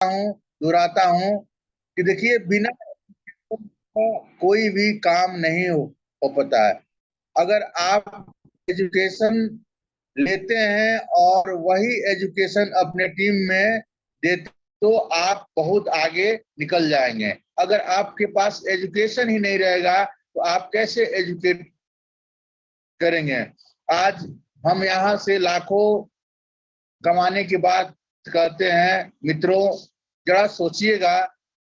हूँ, दोहराता हूँ कि देखिए बिना कोई भी काम नहीं हो पाता है। अगर आप एजुकेशन लेते हैं और वही एजुकेशन अपने टीम में देते तो आप बहुत आगे निकल जाएंगे। अगर आपके पास एजुकेशन ही नहीं रहेगा तो आप कैसे एजुकेट करेंगे। आज हम यहाँ से लाखों कमाने की बात करते हैं मित्रों, जरा सोचिएगा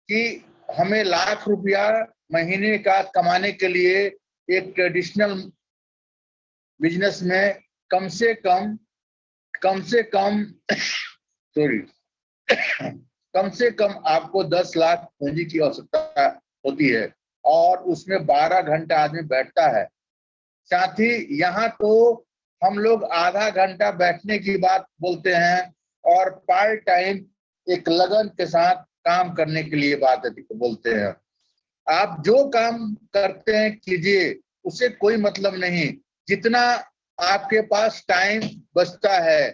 कि हमें लाख रुपया महीने का कमाने के लिए एक ट्रेडिशनल बिजनेस में कम से कम सॉरी कम से कम आपको 10 लाख पूंजी की आवश्यकता होती है और उसमें 12 घंटा आदमी बैठता है। साथ ही यहाँ तो हम लोग आधा घंटा बैठने की बात बोलते हैं और पार्ट टाइम एक लगन के साथ काम करने के लिए बात बोलते हैं। आप जो काम करते हैं कीजिए, उससे कोई मतलब नहीं। जितना आपके पास टाइम बचता है,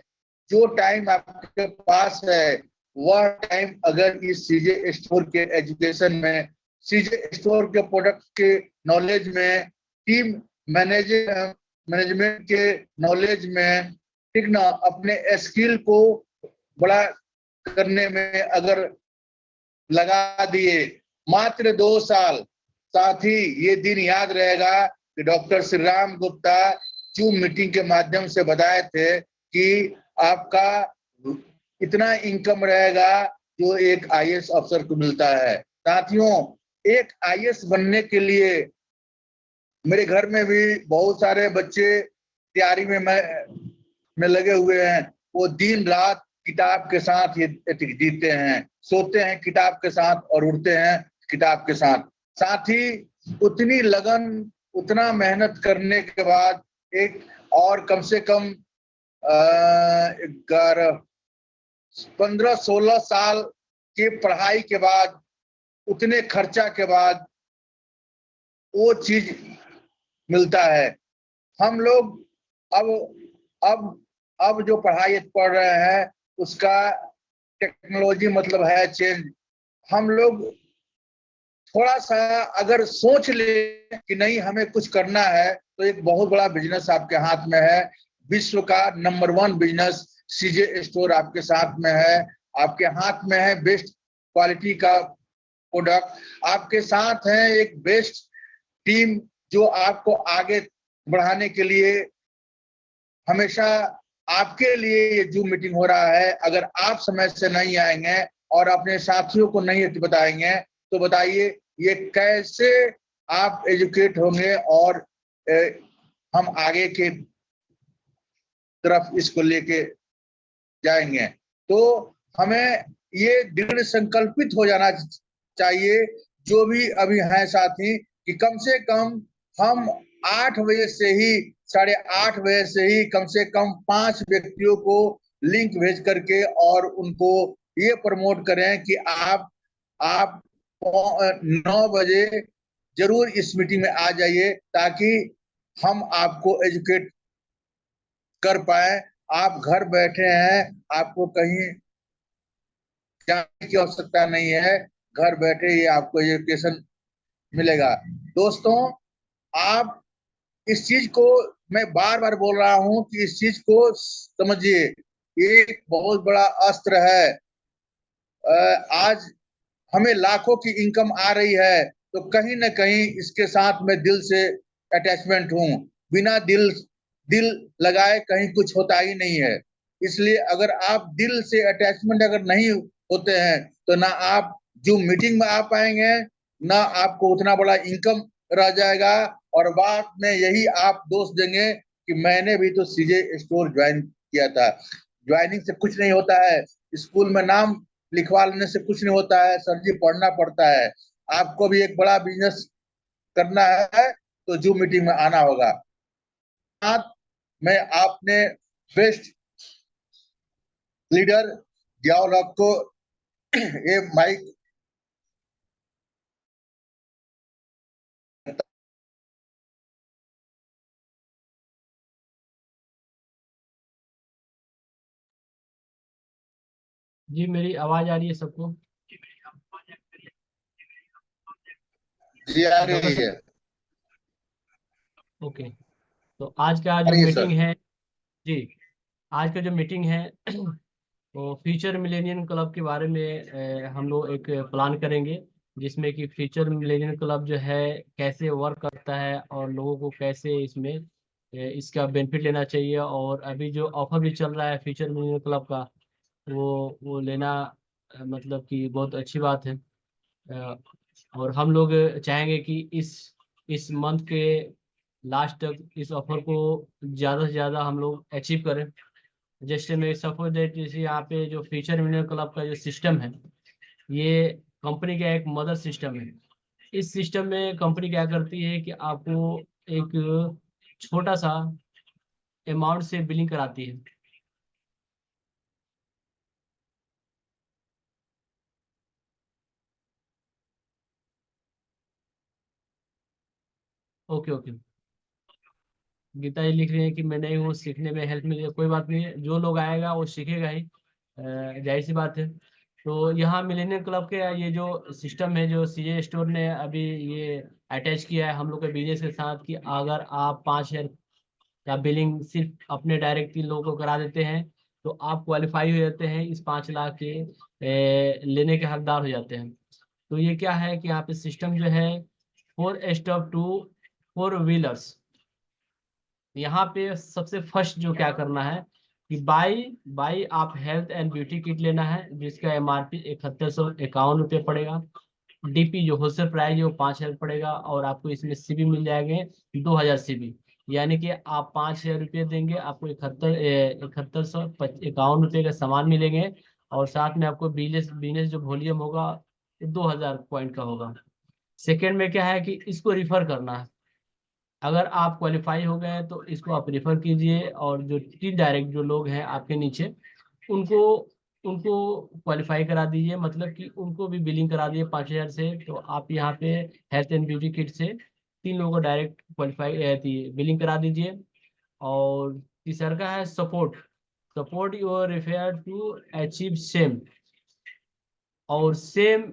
जो टाइम आपके पास है, वह टाइम अगर इस सीजे स्टोर के एजुकेशन में, सीजे स्टोर के प्रोडक्ट के नॉलेज में, टीम मैनेजमेंट के नॉलेज में, ठीक ना, अपने स्किल को बड़ा करने में अगर लगा दिए मात्र 2 साल। साथ ही ये दिन याद रहेगा कि doctor Shri Ram Gupta zoom meeting के माध्यम से बताए थे कि आपका इतना इनकम रहेगा जो एक आईएएस अफसर को मिलता है। साथियों, एक आईएएस बनने के लिए मेरे घर में भी बहुत सारे बच्चे तैयारी में लगे हुए हैं। वो दिन रात किताब के साथ ये जीते हैं, सोते हैं किताब के साथ और उठते हैं किताब के साथ। साथ ही उतनी लगन, उतना मेहनत करने के बाद एक और कम से कम 15-16 साल की पढ़ाई के बाद, उतने खर्चा के बाद वो चीज मिलता है। हम लोग अब अब अब जो पढ़ाई पढ़ रहे हैं उसका टेक्नोलॉजी मतलब है चेंज। हम लोग थोड़ा सा अगर सोच ले कि नहीं हमें कुछ करना है तो एक बहुत बड़ा बिजनेस आपके हाथ में है। विश्व का नंबर 1 बिजनेस सीजे स्टोर आपके साथ में है, आपके हाथ में है बेस्ट क्वालिटी का प्रोडक्ट, आपके साथ है एक बेस्ट टीम जो आपको आगे बढ़ाने के लिए हमेशा आपके लिए ये जूम मीटिंग हो रहा है। अगर आप समय से नहीं आएंगे और अपने साथियों को नहीं बताएंगे तो बताइए ये कैसे आप एजुकेट होंगे और हम आगे की तरफ इसको लेके जाएंगे। तो हमें ये दृढ़ संकल्पित हो जाना चाहिए जो भी अभी हैं साथी कि कम से कम हम 8 बजे से ही 8:30 बजे से ही कम से कम 5 व्यक्तियों को लिंक भेज करके और उनको ये प्रमोट करें कि आप 9 बजे जरूर इस मीटिंग में आ जाइए ताकि हम आपको एजुकेट कर पाए। आप घर बैठे हैं, आपको कहीं जाने की आवश्यकता नहीं है, घर बैठे ही आपको एजुकेशन मिलेगा। दोस्तों, आप इस चीज को, मैं बार बार बोल रहा हूं कि इस चीज को समझिए, ये एक बहुत बड़ा अस्त्र है। आज हमें लाखों की इनकम आ रही है तो कहीं ना कहीं इसके साथ मैं दिल से अटैचमेंट हूँ। बिना दिल दिल लगाए कहीं कुछ होता ही नहीं है। इसलिए अगर आप दिल से अटैचमेंट अगर नहीं होते हैं तो ना आप जो मीटिंग में आ पाएंगे, ना आपको उतना बड़ा इनकम रह जाएगा और बाद में यही आप दोष देंगे कि मैंने भी तो सीजे स्टोर ज्वाइन किया था। ज्वाइनिंग से कुछ नहीं होता है, स्कूल में नाम लिखवा लेने से कुछ नहीं होता है सर जी, पढ़ना पड़ता है। आपको भी एक बड़ा बिजनेस करना है तो जूम मीटिंग में आना होगा। साथ में आपने बेस्ट लीडर जियाउल हक को ये माइक जी मेरी आवाज आ रही है सबको? जी आ डॉक्टर रही है। साहब, ओके। तो आज का आ जो रही है मीटिंग सर। है, जी, आज का जो मीटिंग है वो फ्यूचर मिलेनियम क्लब के बारे में हम लोग एक प्लान करेंगे, जिसमें कि फ्यूचर मिलेनियम क्लब जो है कैसे वर्क करता है और लोगों को कैसे इसमें इसका बेनिफिट लेना चाहिए। और अभी जो ऑफर भी चल रहा है फ्यूचर मिलेनियम क्लब का, वो लेना मतलब कि बहुत अच्छी बात है। अ, और हम लोग चाहेंगे कि इस मंथ के लास्ट तक इस ऑफर को ज़्यादा से ज़्यादा हम लोग अचीव करें। जैसे मैं सपोज दैट जैसे यहाँ पे जो फ्यूचर मिलियन क्लब का जो सिस्टम है, ये कंपनी का एक मदर सिस्टम है। इस सिस्टम में कंपनी क्या करती है कि आपको एक छोटा सा अमाउंट से बिलिंग कराती है। Okay okay. गीता जी लिख रही है कि मैं नहीं हूँ, सीखने में हेल्प मिलेगी। कोई बात नहीं है, जो लोग आएगा वो सीखेगा ही, जाहिर सी बात है। तो यहाँ मिलेनियम क्लब के ये जो सिस्टम है, जो सीजे स्टोर ने अभी ये अटैच किया है हम लोग के बिजनेस के साथ, कि अगर आप 5,000 का बिलिंग सिर्फ अपने डायरेक्ट 3 लोगों को करा देते हैं, तो आप क्वालिफाई हो जाते हैं इस 5 लाख के लेने के हकदार हो जाते हैं। तो ये क्या है कि यहाँ पे सिस्टम जो है 4 स्टॉप टू 4 व्हीलर्स। यहाँ पे सबसे फर्स्ट जो क्या करना है कि बाई बाई आप हेल्थ एंड ब्यूटी किट लेना है, जिसका एमआरपी 7151 रुपये पड़ेगा। डीपी जो होलसेल प्राइस है वो 5,000 पड़ेगा, और आपको इसमें सीबी मिल जाएंगे 2,000 सीबी। यानी कि आप 5,000 रुपये देंगे, आपको 7151 रुपये का सामान मिलेंगे, और साथ में आपको बिजनेस बिजनेस जो वॉल्यूम होगा 2,000 पॉइंट का होगा। सेकेंड में क्या है कि इसको रिफर करना है। अगर आप क्वालिफाई हो गए हैं तो इसको आप रेफर कीजिए, और जो टी डायरेक्ट जो लोग हैं आपके नीचे, उनको उनको क्वालिफाई करा दीजिए, मतलब कि उनको भी बिलिंग करा दीजिए 5,000 से। तो आप यहाँ पे हेल्थ एंड ब्यूटी किट से 3 लोगों को डायरेक्ट क्वालिफाई बिलिंग करा दीजिए। और तीसरा का है support. Support your refer to achieve same, और सेम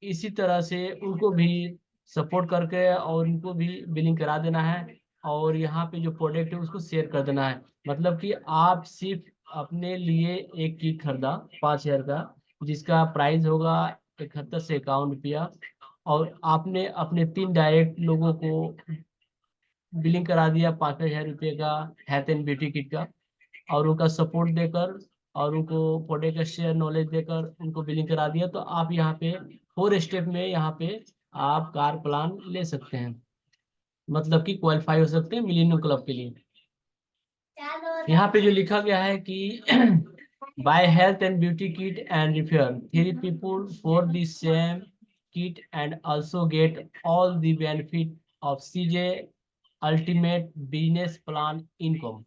इसी तरह से उनको भी सपोर्ट करके और उनको भी बिलिंग करा देना है। और यहाँ पे जो प्रोडक्ट है उसको शेयर कर देना है। मतलब कि आप सिर्फ अपने लिए एक किट खरीदा 5,000 का, जिसका प्राइस होगा 71 से 51 रुपया, और आपने अपने 3 डायरेक्ट लोगों को बिलिंग करा दिया 5,000 रुपये का हेल्थ एंड ब्यूटी किट का, और उनका सपोर्ट देकर और उनको प्रोडक्ट का शेयर नॉलेज देकर उनको बिलिंग करा दिया, तो आप यहाँ पे 4 स्टेप में यहाँ पे आप कार प्लान ले सकते हैं, मतलब कि क्वालिफाई हो सकते हैं मिलेनियम क्लब के लिए। यहाँ पे जो लिखा गया है कि by health and beauty kit and repair 3 people for the same kit and also get all the benefit of CJ ultimate business plan income.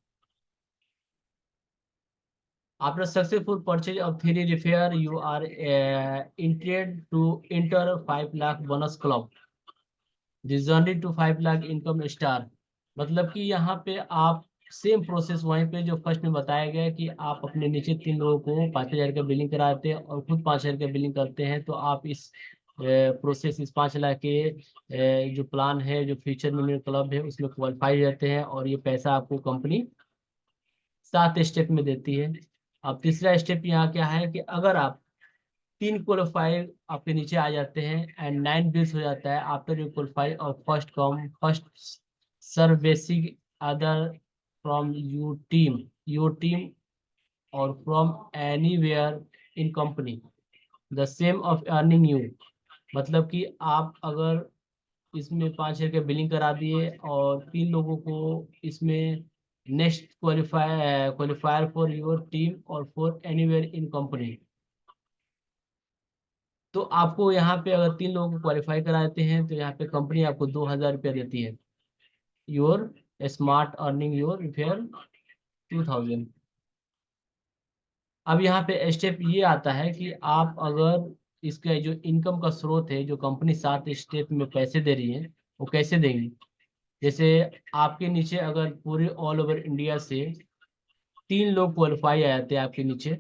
After successful purchase of 3 repair, you are entitled to enter 5 lakh bonus club. This journey to 5 lakh income star। मतलब कि यहाँ पे आप same process वहीं पे जो first में बताया गया है कि आप अपने नीचे 3 लोगों को 5,000 का बिलिंग कराते हैं और खुद 5,000 का बिलिंग करते हैं, तो आप इस प्रोसेस इस 5 लाख के जो प्लान है जो फ्यूचर मिलियन क्लब है उसमें क्वालिफाई रहते हैं, और ये पैसा आपको कंपनी 7 स्टेप में देती है। अब तीसरा स्टेप यहाँ क्या है कि अगर आप 3 क्वालिफाई आपके नीचे आ जाते हैं एंड 9 बिल्स हो जाता है आफ्टर यू क्वालिफाई, और first come first serve basis other from your team और from anywhere in company the same of earning you. मतलब कि आप अगर इसमें 5,000 का बिलिंग करा दिए और 3 लोगों को इसमें next qualifier for your team और फॉर एनीवेयर इन कंपनी, तो आपको यहाँ पे अगर 3 लोगों को क्वालिफाई कराते हैं तो यहाँ पे कंपनी आपको 2,000 रुपया देती है। Your smart earning your fair 2,000। अब यहाँ पे स्टेप ये आता है कि आप अगर इसका जो इनकम का स्रोत है जो कंपनी 7 स्टेप में पैसे दे रही है वो कैसे देंगी। जैसे आपके नीचे अगर पूरे ऑल ओवर इंडिया से 3 लोग क्वालिफाई आ जाते हैं आपके नीचे,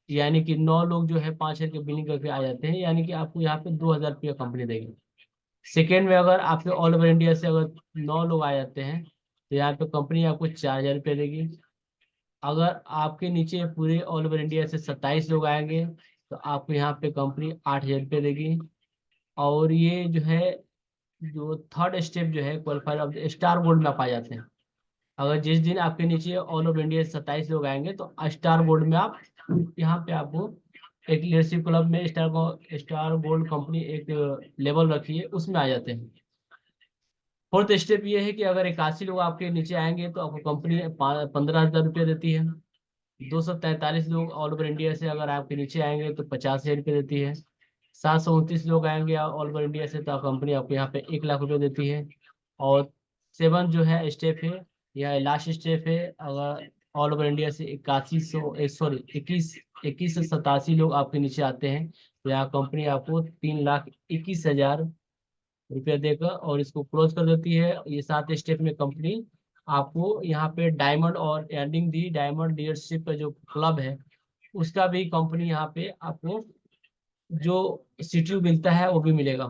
यानी कि 9 लोग जो है 5 शेयर के बिलिंग करके आ जाते हैं, यानी कि आपको यहाँ पे 2,000 रुपया कंपनी देगी। सेकेंड में अगर आपके ऑल ओवर इंडिया से अगर 9 लोग आ जाते हैं तो यहाँ पे कंपनी आपको 4,000 रुपया देगी। अगर आपके नीचे पूरे ऑल ओवर इंडिया से 27 लोग आएंगे तो आपको यहाँ पे कंपनी 8,000 रुपये देगी। और ये जो है, जो थर्ड स्टेप जो है क्वालिफायर ऑफ स्टार गोल्ड में आप आ जाते हैं। अगर जिस दिन आपके नीचे ऑल ओवर इंडिया से 27 लोग आएंगे तो स्टार गोल्ड में आप, यहाँ पे आपको एक लीडरशिप क्लब में स्टार गोल्ड कंपनी एक लेवल रखी है, उसमें आ जाते हैं। फोर्थ स्टेप ये है कि अगर 81 लोग आपके नीचे आएंगे तो आपको कंपनी 15,000 रुपये देती है। 243 लोग ऑल ओवर इंडिया से अगर आपके नीचे आएंगे तो 50,000 रुपये देती है। 729 लोग आएंगे ऑल ओवर इंडिया से तो कंपनी आपको यहाँ पे 1,00,000 रुपये देती है। और 7 जो है स्टेप है, यह लास्ट स्टेप है। अगर ऑल ओवर इंडिया से 21 से 87 लोग आपके नीचे आते हैं तो यहाँ कंपनी आपको 3,21,000 रुपया देकर और इसको क्लोज कर देती है। ये 7 स्टेप में कंपनी आपको यहाँ पे डायमंड और एंडिंग दी डायमंड लीडरशिप का जो क्लब है उसका भी कंपनी यहाँ पे आपको जो सीटीयू मिलता है वो भी मिलेगा।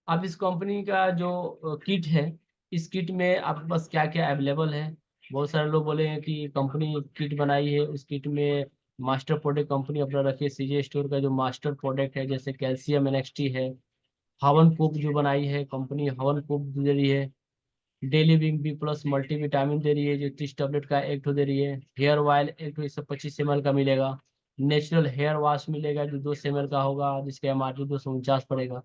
अब इस कंपनी का जो किट है, इस किट में आपके पास क्या क्या अवेलेबल है। बहुत सारे लोग बोले हैं कि कंपनी किट बनाई है, उस किट में मास्टर प्रोडक्ट कंपनी अपना रखी है। सीजे स्टोर का जो मास्टर प्रोडक्ट है जैसे कैल्शियम एनएक्सटी है, हवन कूप जो बनाई है कंपनी, हवन कूप दे रही है। Daily wing B plus multivitamin दे रही है जो 30 टैबलेट का एक ठो दे रही है। हेयर ऑयल एक ठो 125 ml का मिलेगा। नेचुरल हेयर वॉश मिलेगा जो 200 ml का होगा जिसका एमआरपी 249 पड़ेगा।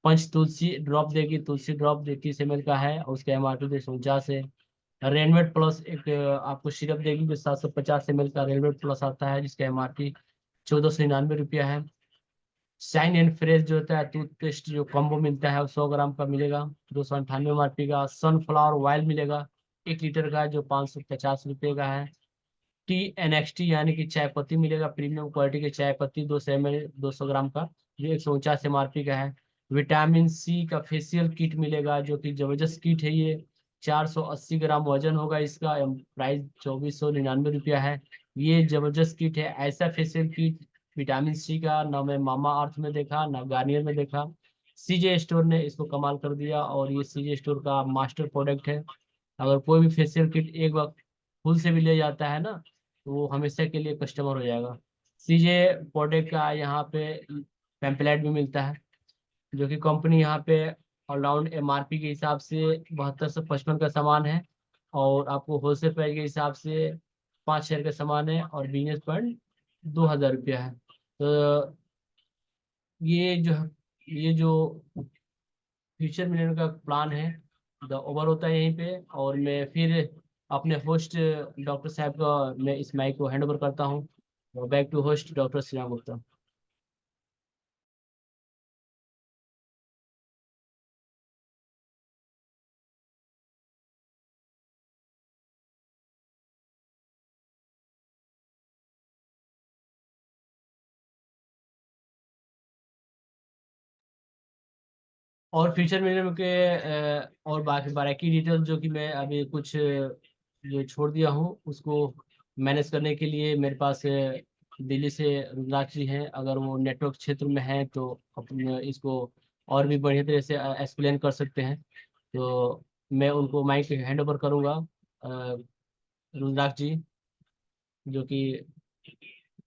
पंच तुलसी ड्रॉप देगी, तुलसी ड्रॉप 30 ml का है और उसका एमआरपी 249 है। रेनवेट प्लस एक आपको सिरप देगी जो 750 ml का रेनवेट प्लस आता है जिसका एमआरपी 1,499 रुपया है। शाइन एंड फ्रेश जो होता है टूथपेस्ट जो कॉम्बो मिलता है वो 100 ग्राम का मिलेगा 298 ml का। सनफ्लावर ऑयल मिलेगा 1 लीटर का जो 550 रुपये का है। टी एनएक्सटी यानी कि चाय पत्ती मिलेगा, प्रीमियम क्वालिटी की चाय पत्ती 200 ml 200 ग्राम का जो 149 ml का है। विटामिन सी का फेशियल किट मिलेगा जो कि जबरदस्त किट है ये। 480 ग्राम वजन होगा इसका, प्राइस 2,499 रुपया है। ये जबरदस्त किट है। ऐसा फेशियल किट विटामिन सी का ना मैं मामा अर्थ में देखा ना गार्नियर में देखा। सीजे स्टोर ने इसको कमाल कर दिया और ये सीजे स्टोर का मास्टर प्रोडक्ट है। अगर कोई भी फेशियल किट एक बार खुद से भी ले जाता है ना तो वो हमेशा के लिए कस्टमर हो जाएगा। सीजे प्रोडक्ट का यहाँ पे पैम्पलेट भी मिलता है जो कि कंपनी यहाँ पे ऑलराउंड एमआरपी के हिसाब से 72 से 55 का सामान है और आपको होलसेल प्राइस के हिसाब से 5 शेयर का सामान है और बिजनेस पॉइंट 2,000 रुपया है। तो ये जो ये जो फ्यूचर मिलेनियर का प्लान है द ओवर होता है यहीं पे। और मैं फिर अपने होस्ट डॉक्टर साहब का मैं इस माइक को हैंड ओवर करता हूँ। Back to host doctor Shriram Gupta. और फ्यूचर मिलेनियम के और बाकी डिटेल जो कि मैं अभी कुछ जो छोड़ दिया हूँ उसको मैनेज करने के लिए मेरे पास दिल्ली से रुद्राक्ष जी हैं। अगर वो नेटवर्क क्षेत्र में हैं तो अपने इसको और भी बढ़िया तरह से एक्सप्लेन कर सकते हैं। तो मैं उनको माइक हैंड ओवर करूँगा। रुद्राक्ष जी जो कि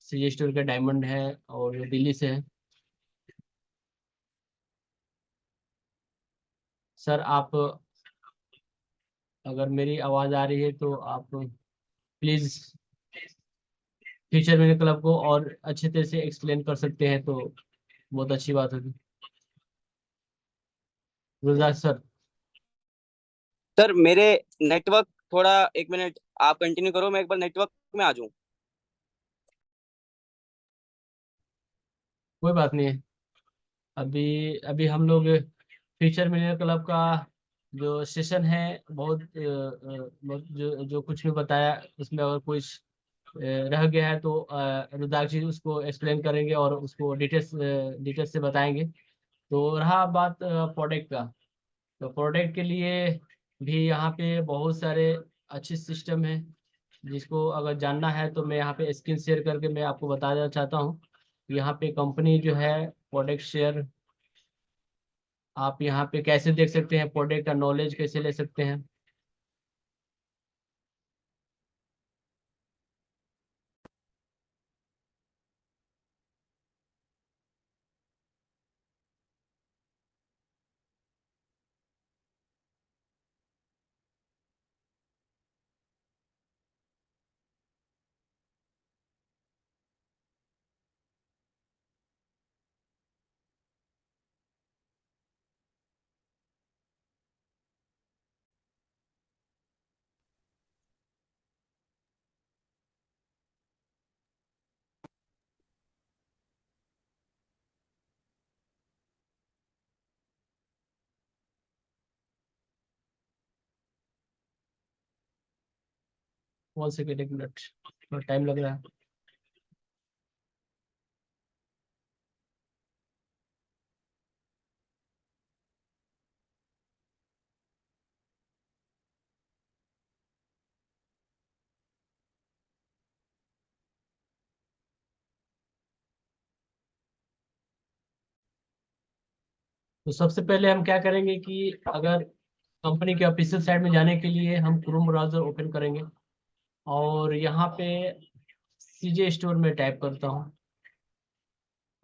सीजे स्टोर के डायमंड है और जो दिल्ली से है। सर आप अगर मेरी आवाज़ आ रही है तो आप प्लीज़ फ्यूचर मेरे क्लब को और अच्छे तरह से एक्सप्लेन कर सकते हैं तो बहुत अच्छी बात होगी। गुलजार सर। सर मेरे नेटवर्क थोड़ा, एक मिनट आप कंटिन्यू करो, मैं एक बार नेटवर्क में आ जाऊं। कोई बात नहीं है। अभी अभी हम लोग फ्यूचर मिलियनर क्लब का जो सेशन है जो जो कुछ भी बताया उसमें अगर कुछ रह गया है तो रुद्राक्ष जी उसको एक्सप्लेन करेंगे और उसको डिटेल्स से बताएंगे। तो रहा बात प्रोडक्ट का, तो प्रोडक्ट के लिए भी यहाँ पे बहुत सारे अच्छे सिस्टम है। जिसको अगर जानना है तो मैं यहाँ पे स्क्रीन शेयर करके मैं आपको बता देना चाहता हूँ। यहाँ पे कंपनी जो है प्रोडक्ट शेयर, आप यहाँ पे कैसे देख सकते हैं, प्रोडक्ट का नॉलेज कैसे ले सकते हैं। वन सेकेंड, एक मिनट, थोड़ा टाइम लग रहा है। तो सबसे पहले हम क्या करेंगे कि अगर कंपनी के ऑफिशियल साइट में जाने के लिए हम क्रोम ब्राउजर ओपन करेंगे और यहाँ पे सीजे स्टोर में टाइप करता हूँ,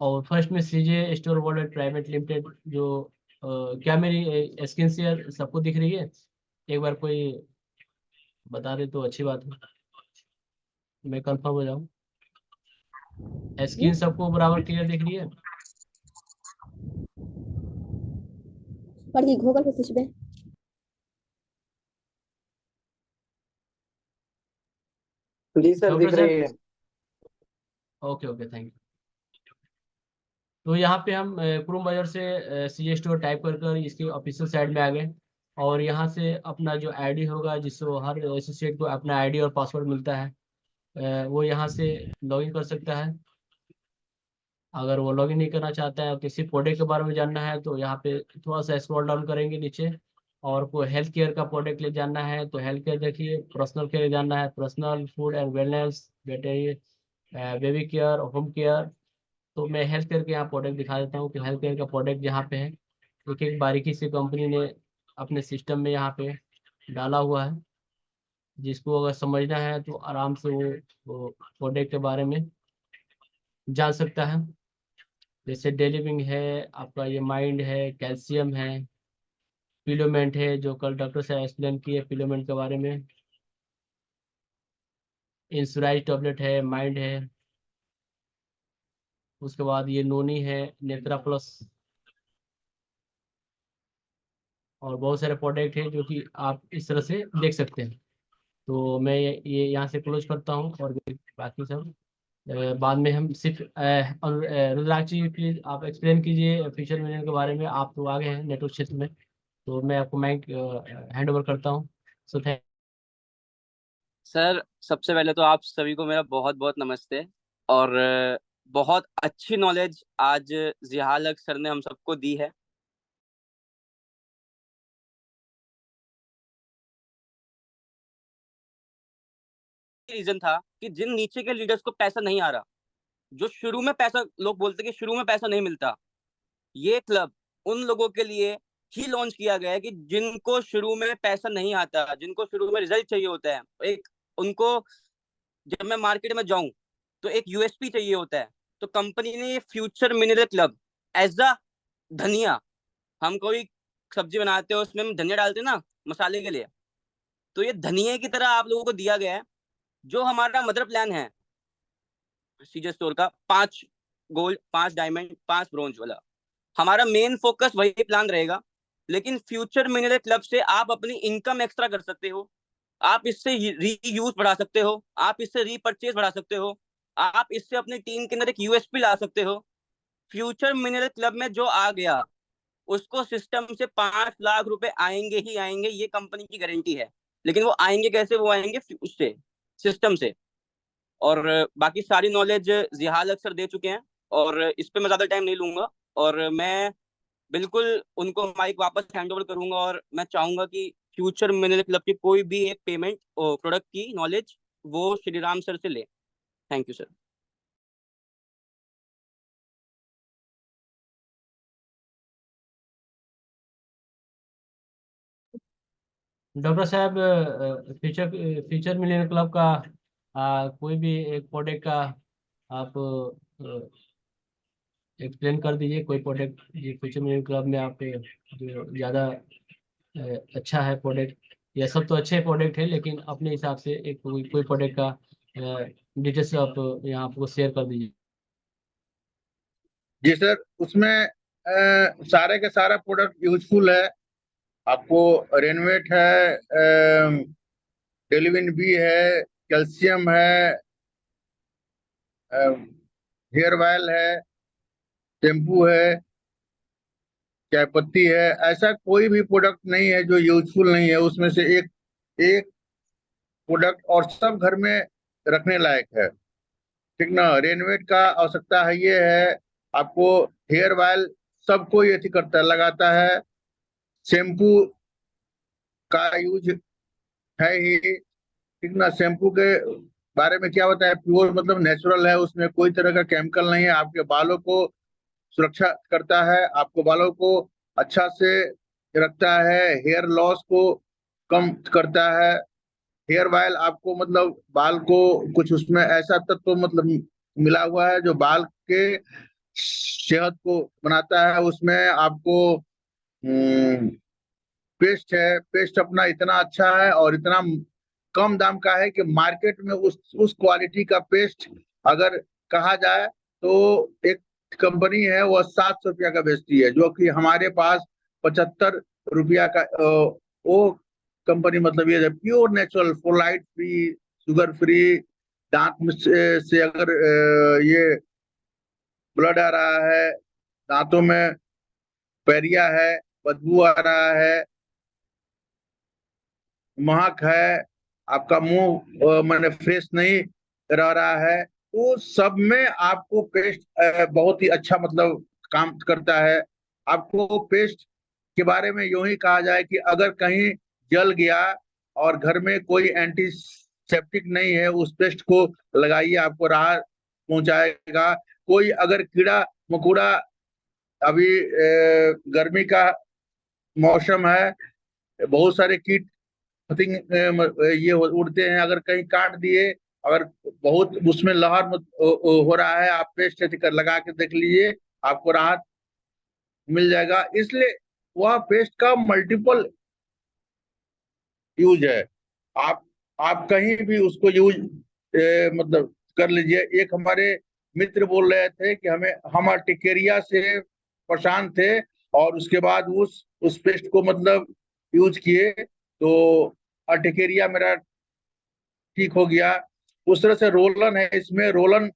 और फर्स्ट में सीजे स्टोर वर्ल्ड प्राइवेट लिमिटेड जो क्या मेरी स्क्रीन शेयर सबको दिख रही है? एक बार कोई बता दे तो अच्छी बात है, मैं कंफर्म हो जाऊँ। स्क्रीन सबको बराबर क्लियर दिख रही है? पढ़ी गूगल पे पूछ बे। जी सर, डॉक्टर दिख रही सर, है। Okay okay, thank you. तो यहाँ पे हम क्रोम ब्राउज़र से सी स्टोर टाइप कर कर इसके ऑफिशियल साइट में आ गए, और यहाँ से अपना जो आईडी होगा, जिसको हर एसोसिएट को अपना आईडी और पासवर्ड मिलता है, वो यहाँ से लॉगिन कर सकता है। अगर वो लॉगिन नहीं करना चाहता है, किसी प्रोडक्ट के बारे में जानना है, तो यहाँ पे थोड़ा सा स्क्रॉल डाउन करेंगे नीचे, और कोई हेल्थ केयर का प्रोडक्ट ले जानना है तो हेल्थ केयर देखिए, पर्सनल केयर जानना है personal, food and wellness, वेटरी, baby care, home care. तो मैं हेल्थ केयर के यहाँ प्रोडक्ट दिखा देता हूँ कि हेल्थ केयर का प्रोडक्ट यहाँ पे है। एक एक बारीकी से कंपनी ने अपने सिस्टम में यहाँ पे डाला हुआ है, जिसको अगर समझना है तो आराम से वो प्रोडक्ट के बारे में जान सकता है। जैसे डेलिविंग है, आपका ये माइंड है, कैल्शियम है, पिलोमेंट है, जो कल डॉक्टर से एक्सप्लेन किए पिलोमेंट के बारे में, इंसुराइज टैबलेट है, माइंड है, उसके बाद ये नोनी है, नेत्रा प्लस, और बहुत सारे प्रोडक्ट हैं जो कि आप इस तरह से देख सकते हैं। तो मैं ये यहाँ से क्लोज करता हूँ, और बाकी सब बाद में हम सिर्फ और रुद्राक्ष जी प्लीज आप एक्सप्लेन कीजिए फ्यूचर मिलियन के बारे में, आप तो आगे हैं नेटवर्क क्षेत्र में, तो मैं आपको माइक हैंड ओवर करता हूँ। So thank. सर, सबसे पहले तो आप सभी को मेरा बहुत बहुत नमस्ते। और बहुत अच्छी नॉलेज आज जिहाल हक सर ने हम सबको दी है। रीजन था कि जिन नीचे के लीडर्स को पैसा नहीं आ रहा, जो शुरू में पैसा, लोग बोलते कि शुरू में पैसा नहीं मिलता, ये क्लब उन लोगों के लिए ही लॉन्च किया गया है कि जिनको शुरू में पैसा नहीं आता, जिनको शुरू में रिजल्ट चाहिए होता है। एक उनको, जब मैं मार्केट में जाऊं तो एक यूएसपी चाहिए होता है। तो कंपनी ने ये future mineral club as a धनिया, हम कोई सब्जी बनाते हो उसमें हम धनिया डालते हैं ना मसाले के लिए, तो ये धनिया की तरह आप लोगों को दिया गया है। जो हमारा मदर प्लान है सीजे स्टोर का, 5 गोल्ड, 5 डायमंड, 5 ब्रॉन्ज वाला, हमारा मेन फोकस वही प्लान रहेगा। लेकिन फ्यूचर मिनरल क्लब से आप अपनी इनकम एक्स्ट्रा कर सकते हो, आप इससे रीयूज बढ़ा सकते हो, आप इससे रीपरचेज बढ़ा सकते हो, आप इससे अपनी टीम के अंदर एक यूएसपी ला सकते हो। फ्यूचर मिनरल क्लब में जो आ गया उसको सिस्टम से 5 लाख रुपए आएंगे ही आएंगे, ये कंपनी की गारंटी है। लेकिन वो आएंगे कैसे? वो आएंगे उससे, सिस्टम से। और बाकी सारी नॉलेज जिहाल अक्सर दे चुके हैं, और इस पे मैं ज्यादा टाइम नहीं लूंगा। और मैं बिल्कुल उनको माइक वापस हैंड ओवर करूंगा, और मैं चाहूंगा कि फ्यूचर मिनरल क्लब की कोई भी एक पेमेंट और प्रोडक्ट की नॉलेज वो श्री राम सर से ले। Thank you sir. डॉक्टर साहब, फ्यूचर फ्यूचर मिलियन क्लब का कोई भी एक प्रोडक्ट का आप एक्सप्लेन कर दीजिए। कोई प्रोडक्ट ये फ्यूचर मिलियन क्लब में आप जो ज़्यादा अच्छा है प्रोडक्ट, या सब तो अच्छे प्रोडक्ट है, लेकिन अपने हिसाब से एक कोई प्रोडक्ट का डिटेल्स आप यहाँ आपको शेयर कर दीजिए। जी सर, उसमें सारे के सारा प्रोडक्ट यूजफुल है। आपको रेनवेट है, डेलिविन बी है, कैल्शियम है, हेयर ऑयल है, शैम्पू है, चाय पत्ती है। ऐसा कोई भी प्रोडक्ट नहीं है जो यूजफुल नहीं है। उसमें से एक एक प्रोडक्ट और सब घर में रखने लायक है। ठीक ना। रेनवेट का आवश्यकता है, ये है आपको। हेयर ऑयल सबको ये करता है, लगाता है। शैम्पू का यूज है ही। ठीक ना। शैम्पू के बारे में क्या होता है, प्योर मतलब नेचुरल है, उसमें कोई तरह का केमिकल नहीं है। आपके बालों को सुरक्षा करता है, आपको बालों को अच्छा से रखता है, हेयर लॉस को कम करता है। हेयर ऑयल आपको मतलब बाल को कुछ उसमें ऐसा तत्व मतलब मिला हुआ है जो बाल के सेहत को बनाता है। उसमें आपको पेस्ट है, पेस्ट अपना इतना अच्छा है और इतना कम दाम का है कि मार्केट में उस क्वालिटी का पेस्ट अगर कहा जाए तो एक कंपनी है वो 700 रुपया का बेचती है, जो कि हमारे पास 75 रुपया का। वो कंपनी मतलब ये है प्योर नेचुरल, फोलाइट फ्री, शुगर फ्री। दांत में से अगर ये ब्लड आ रहा है, दांतों में पैरिया है, बदबू आ रहा है, महक है, आपका मुंह मैंने फ्रेश नहीं रह रहा है, वो सब में आपको पेस्ट बहुत ही अच्छा मतलब काम करता है। आपको पेस्ट के बारे में यूं ही कहा जाए कि अगर कहीं जल गया और घर में कोई एंटीसेप्टिक नहीं है, उस पेस्ट को लगाइए, आपको राहत पहुंचाएगा। कोई अगर कीड़ा मकोड़ा, अभी गर्मी का मौसम है, बहुत सारे कीट पतंग ये उड़ते हैं, अगर कहीं काट दिए, अगर बहुत उसमें लहर हो रहा है, आप पेस्ट कर लगा के देख लीजिए, आपको राहत मिल जाएगा। इसलिए वह पेस्ट का मल्टीपल यूज है। आप आप कहीं भी उसको यूज मतलब कर लीजिए। एक हमारे मित्र बोल रहे थे कि हम अर्टिकेरिया से परेशान थे, और उसके बाद उस पेस्ट को मतलब यूज किए तो अर्टिकेरिया मेरा ठीक हो गया। उस तरह से रोलन है, इसमें रोलन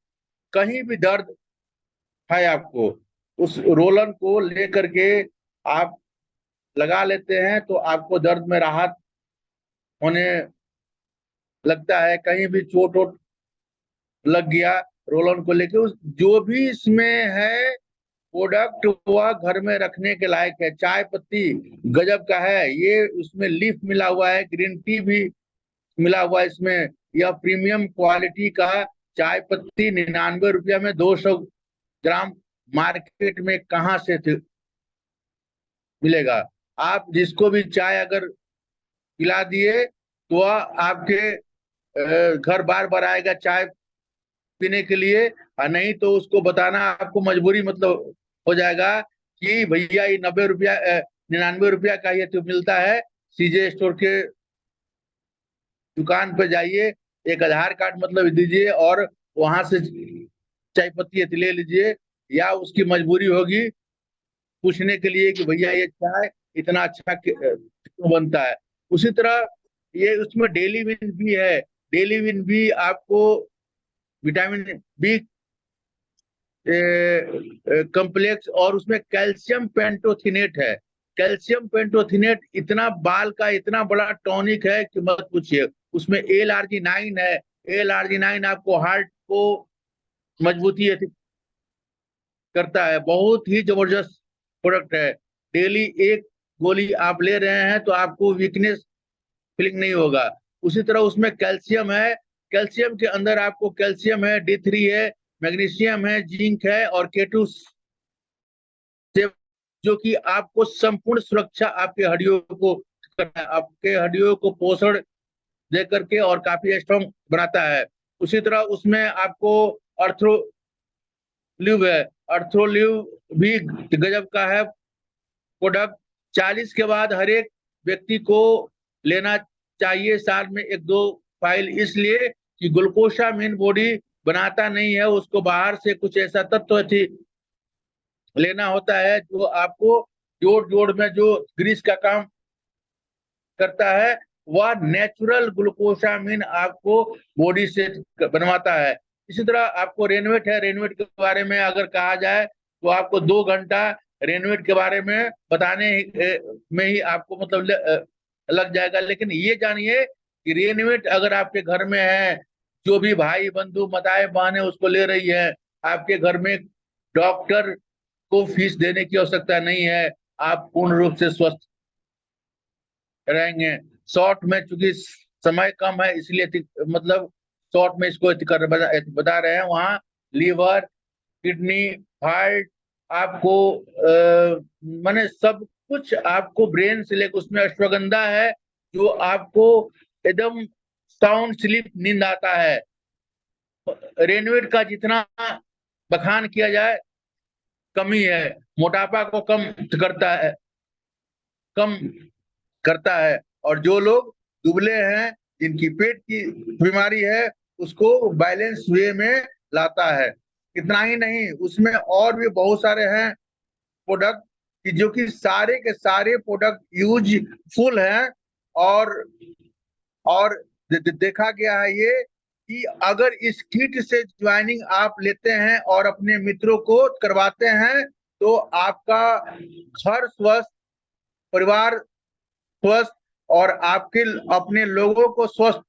कहीं भी दर्द है आपको, उस रोलन को लेकर के आप लगा लेते हैं तो आपको दर्द में राहत होने लगता है। कहीं भी चोट वोट लग गया, रोलन को लेके उस जो भी इसमें है प्रोडक्ट वह घर में रखने के लायक है। चाय पत्ती गजब का है, ये उसमें लीफ मिला हुआ है, ग्रीन टी भी मिला हुआ है इसमें। यह प्रीमियम क्वालिटी का चाय पत्ती 99 रुपया में 200 ग्राम मार्केट में कहाँ से मिलेगा। आप जिसको भी चाय अगर पिला दिए तो वह आपके घर बार बार आएगा चाय पीने के लिए, और नहीं तो उसको बताना आपको मजबूरी मतलब हो जाएगा कि भैया ये 90 रुपया 99 रुपया का ये तो मिलता है, सीजे स्टोर के दुकान पे जाइए, एक आधार कार्ड मतलब दीजिए और वहां से चाय पत्ती ले लीजिए। या उसकी मजबूरी होगी पूछने के लिए कि भैया ये चाय इतना अच्छा क्यों बनता है। उसी तरह ये उसमें डेली विन भी है। डेली विन भी आपको विटामिन बी कम्प्लेक्स और उसमें कैल्शियम पेंटोथिनेट है। कैल्शियम पेंटोथिनेट इतना बाल का इतना बड़ा टॉनिक है कि मत पूछिए। उसमें L-arginine है। L-arginine आपको हार्ट को मजबूती करता है। बहुत ही जबरदस्त प्रोडक्ट है। डेली एक गोली आप ले रहे हैं तो आपको वीकनेस फीलिंग नहीं होगा। उसी तरह उसमें कैल्शियम है, कैल्शियम के अंदर आपको कैल्शियम है, D3 है, मैग्नीशियम है, जिंक है और K2 से, जो कि आपको संपूर्ण सुरक्षा आपके हड्डियों को करता है, आपके हड्डियों को पोषण दे करके और काफी स्ट्रॉन्ग बनाता है। उसी तरह उसमें आपको अर्थ्रोल्यूब है, अर्थ्रोल्यूब भी गजब का है प्रोडक्ट। 40 के बाद हर एक व्यक्ति को लेना चाहिए, साल में 1-2 फाइल, इसलिए कि ग्लूकोसामिन बॉडी बनाता नहीं है, उसको बाहर से कुछ ऐसा तत्व लेना होता है जो आपको जोड़ में जो ग्रीस का काम करता है, वह नेचुरल ग्लूकोसामिन आपको बॉडी से बनवाता है। इसी तरह आपको रेनवेट है, रेनवेट के बारे में अगर कहा जाए तो आपको 2 घंटा रेनवेट के बारे में बताने में ही आपको मतलब लग जाएगा। लेकिन ये जानिए कि रेनवेट अगर आपके घर में है, जो भी भाई बंधु माताएं बहनें उसको ले रही है, आपके घर में डॉक्टर को फीस देने की आवश्यकता नहीं है, आप पूर्ण रूप से स्वस्थ रहेंगे। शॉर्ट में चूंकि समय कम है इसलिए मतलब शॉर्ट में इसको बता रहे हैं। वहाँ लीवर, किडनी, हार्ट, आपको माने सब कुछ आपको ब्रेन से लेकर, उसमें अश्वगंधा है जो आपको एकदम साउंड स्लीप, नींद आता है। रेनवेट का जितना बखान किया जाए कमी है, मोटापा को कम करता है और जो लोग दुबले हैं, जिनकी पेट की बीमारी है, उसको बैलेंस वे में लाता है। इतना ही नहीं, उसमें और भी बहुत सारे हैं प्रोडक्ट कि जो कि सारे के सारे प्रोडक्ट यूजफुल हैं। और देखा गया है ये कि अगर इस किट से ज्वाइनिंग आप लेते हैं और अपने मित्रों को करवाते हैं तो आपका घर स्वस्थ, परिवार स्वस्थ और आपके अपने लोगों को स्वस्थ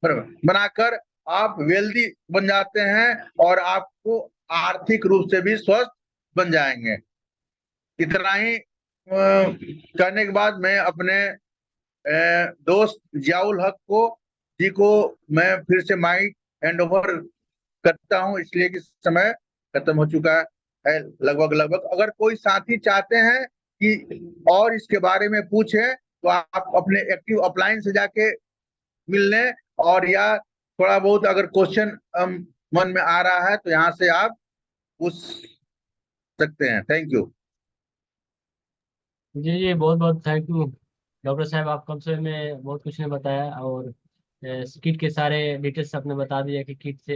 बनाकर आप वेल्दी बन जाते हैं और आपको आर्थिक रूप से भी स्वस्थ बन जाएंगे। इतना ही करने के बाद मैं अपने दोस्त जियाउल हक जी को मैं फिर से माइक हैंड ओवर करता हूं, इसलिए कि समय खत्म हो चुका है लगभग। अगर कोई साथी चाहते हैं कि और इसके बारे में पूछें तो आप अपने एक्टिव अपलाइन से जाके मिल लें, और या थोड़ा बहुत अगर क्वेश्चन मन में आ रहा है तो यहाँ से आप पूछ सकते हैं। Thank you. जी जी, बहुत बहुत थैंक यू डॉक्टर साहब, आप कम समय में बहुत कुछ ने बताया और किट के सारे डिटेल्स आपने बता दिया कि किट से